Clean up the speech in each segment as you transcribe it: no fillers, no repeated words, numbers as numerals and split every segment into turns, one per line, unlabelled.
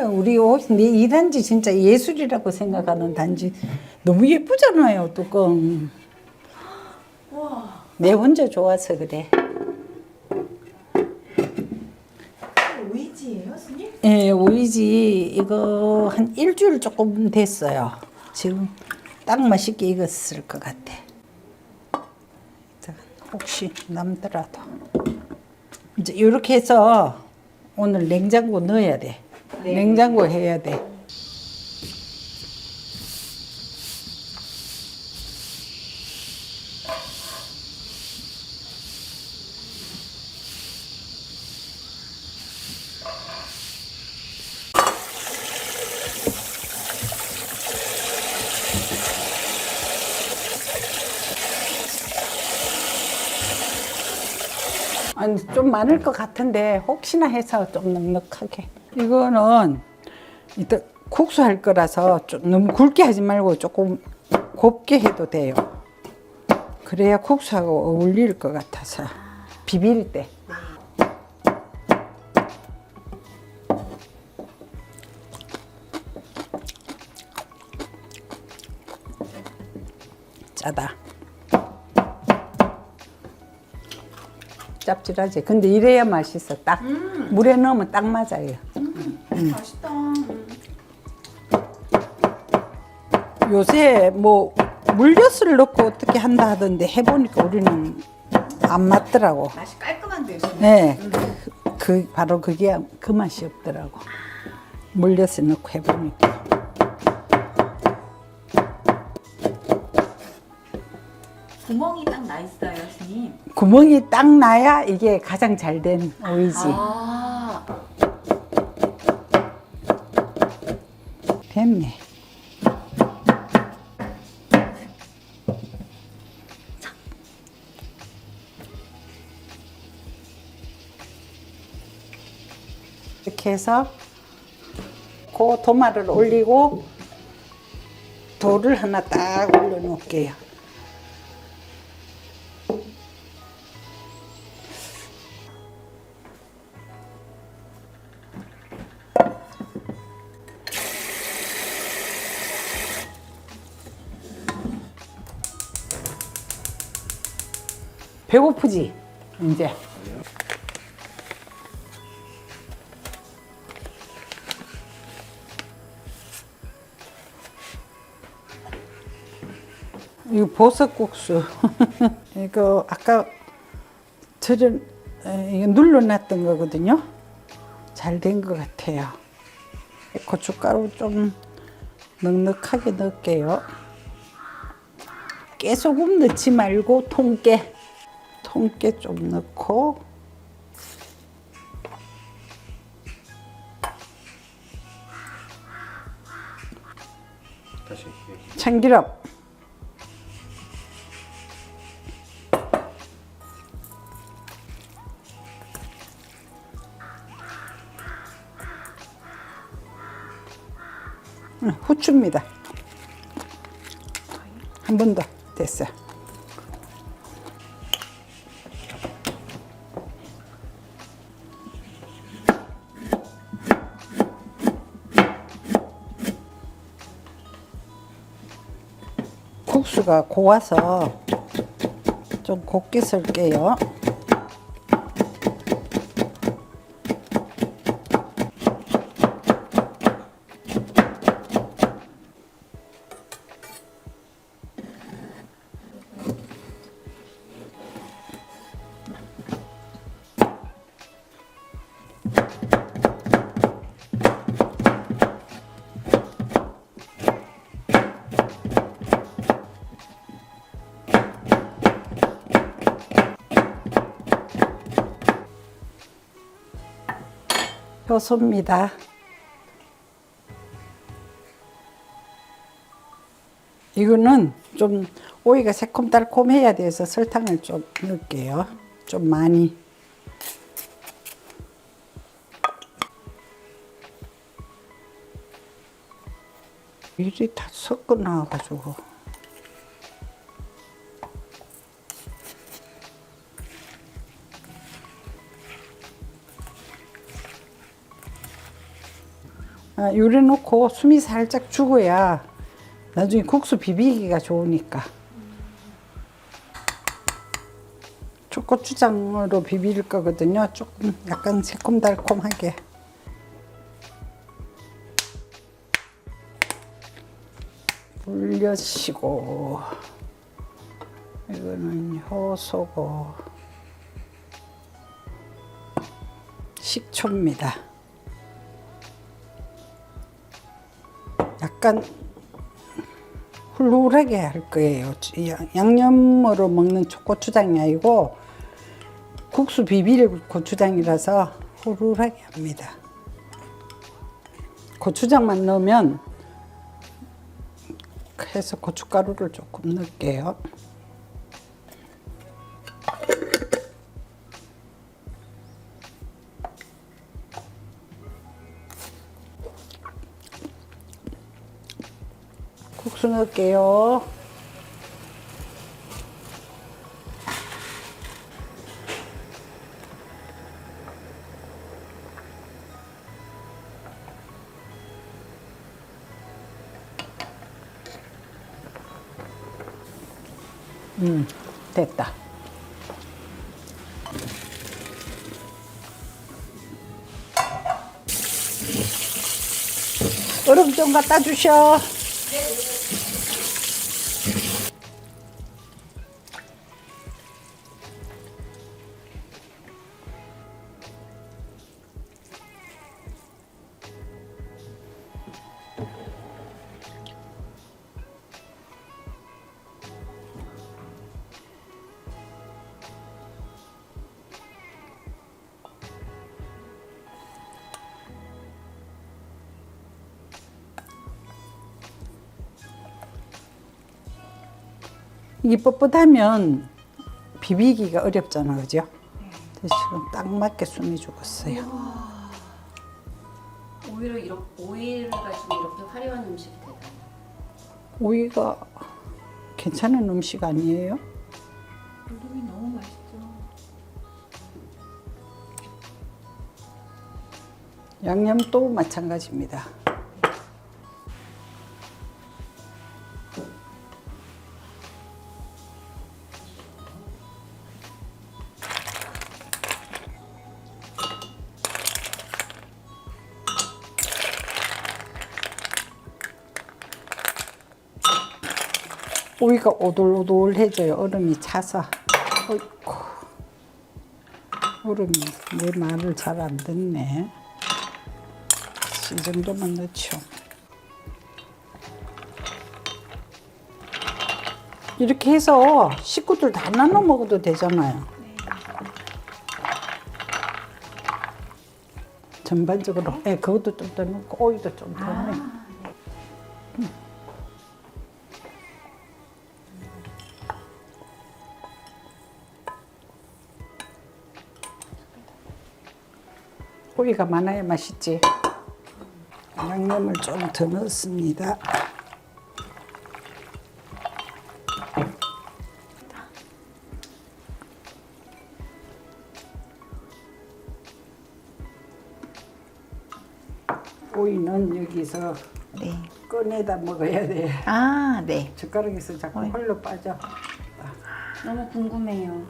나는 우리 옷, 이 단지 진짜 예술이라고 생각하는 단지. 너무 예쁘잖아요, 뚜껑.
와.
내 혼자 좋아서 그래.
오이지예요, 스님?
예, 오이지 이거 한 일주일 조금 됐어요. 지금 딱 맛있게 익었을 것 같아. 혹시 남더라도 이제 이렇게 해서 오늘 냉장고 넣어야 돼.
네.
냉장고 해야 돼. 아니, 좀 많을 것 같은데 혹시나 해서 좀 넉넉하게. 이거는 이따 국수 할 거라서 좀 너무 굵게 하지 말고 조금 곱게 해도 돼요. 그래야 국수하고 어울릴 것 같아서 비빌 때. 짜다. 짭짤하지. 근데 이래야 맛있어. 딱 물에 넣으면 딱 맞아요.
맛있다.
요새 뭐 물엿을 넣고 어떻게 한다 하던데 해보니까 우리는 안 맞더라고.
맛이 깔끔한데요, 스님?
네, 그 바로 그게 그 맛이 없더라고. 물엿을 넣고 해보니까.
구멍이 딱 나 있어요, 스님.
구멍이 딱 나야 이게 가장 잘 된 오이지.
아.
됐네. 이렇게 해서 그 도마를 올리고 돌을 하나 딱 올려놓을게요. 배고프지? 이제. 이거 버섯국수. 이거 아까 이거 눌러놨던 거거든요. 잘 된 것 같아요. 고춧가루 좀 넉넉하게 넣을게요. 깨소금 넣지 말고 통깨. 통깨 좀 넣고
다시
참기름. 후추입니다. 한 번 더 됐어요. 국수가 고와서 좀 곱게 쓸게요. 효소입니다. 이거는 좀 오이가 새콤달콤해야 돼서 설탕을 좀 넣을게요. 좀 많이. 미리 다 섞어 놔가지고. 요래 놓고 숨이 살짝 죽어야 나중에 국수 비비기가 좋으니까. 초고추장으로 비빌 거거든요. 조금 약간 새콤달콤하게. 물엿이고, 이거는 효소고, 식초입니다. 약간 훌훌하게 할 거예요. 양념으로 먹는 초고추장이 아니고 국수 비빌 고추장이라서 훌훌하게 합니다. 고추장만 넣으면 해서 고춧가루를 조금 넣을게요. 국수 넣을게요. 됐다. 얼음 좀 갖다 주셔. 이게 뻣뻣하면 비비기가 어렵잖아, 그죠? 그래서 지금 딱 맞게 숨이 죽었어요.
오이를 가지고 이렇게 화려한 음식이 되다니.
오이가 괜찮은 음식 아니에요?
우동이 너무 맛있죠.
양념도 마찬가지입니다. 오이가 오돌오돌해져요. 얼음이 차서. 어이쿠. 얼음이 내 말을 잘 안 듣네. 이 정도만 넣죠. 이렇게 해서 식구들 다 나눠 먹어도 되잖아요. 전반적으로. 네, 그것도 좀 더 넣고 오이도 좀 더 넣네. 오이가 많아야 맛있지. 양념을 좀 더 넣습니다. 오이는 여기서
네.
꺼내다 먹어야 돼.
아, 네.
젓가락에서 자꾸 홀로 빠져.
너무 궁금해요.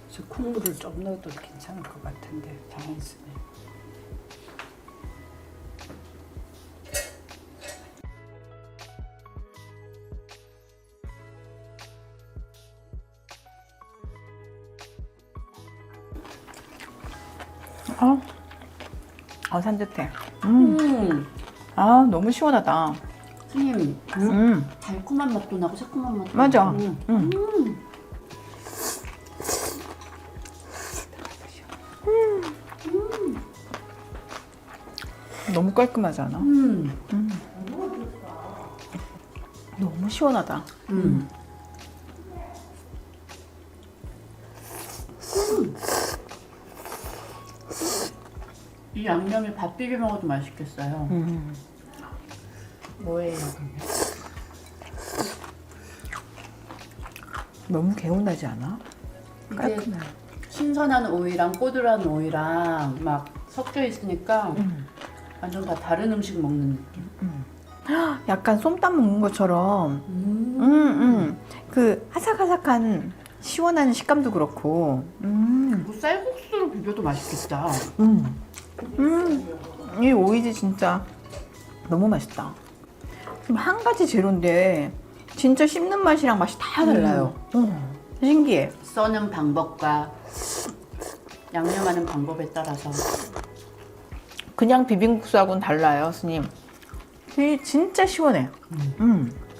저 콩물을 좀 넣어도 괜찮을 것 같은데 가만히 있으면.
산뜻해.
음.
아, 너무 시원하다.
선생님, 달콤한 맛도 나고 새콤한 맛도
맞아.
나고.
너무 깔끔하지 않아? 너무 시원하다.
이 양념이 밥 비벼 먹어도 맛있겠어요.
뭐예요? 너무 개운하지 않아?
이게
깔끔해.
신선한 오이랑 꼬들한 오이랑 막 섞여 있으니까 완전 다 다른 음식 먹는 느낌.
약간 솜땀 먹는 것처럼 그 아삭아삭한 시원한 식감도 그렇고
뭐 쌀국수로 비벼도 맛있겠다.
이 오이지 진짜 너무 맛있다. 지금 한 가지 재료인데 진짜 씹는 맛이랑 맛이 다 달라요. 신기해.
써는 방법과 양념하는 방법에 따라서
그냥 비빔국수하고는 달라요, 스님. 이게 진짜 시원해.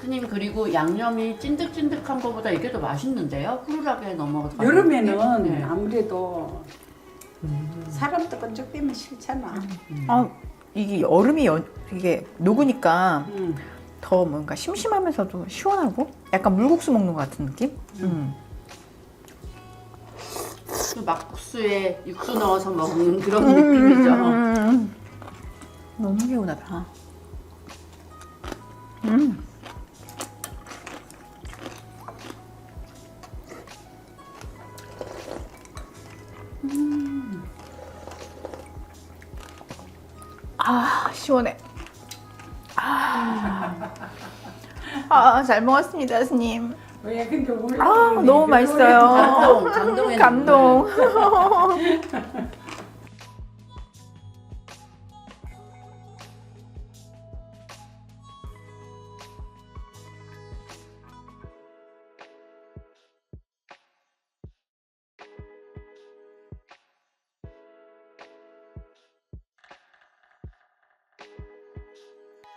스님, 그리고 양념이 찐득찐득한 거보다 이게 더 맛있는데요? 후루라기에 넘어가서
여름에는
네.
아무래도 사람 뜨끈적대면 싫잖아.
아, 이게 여름이 이게 녹으니까
음.
더 뭔가 심심하면서도 시원하고 약간 물국수 먹는 것 같은 느낌?
그 막국수에 육수 넣어서 먹는 그런 느낌이죠.
너무 개운하다. 아, 시원해. 잘 먹었습니다, 스님.
왜 근데 원래
너무 맛있어요.
감동의
감동.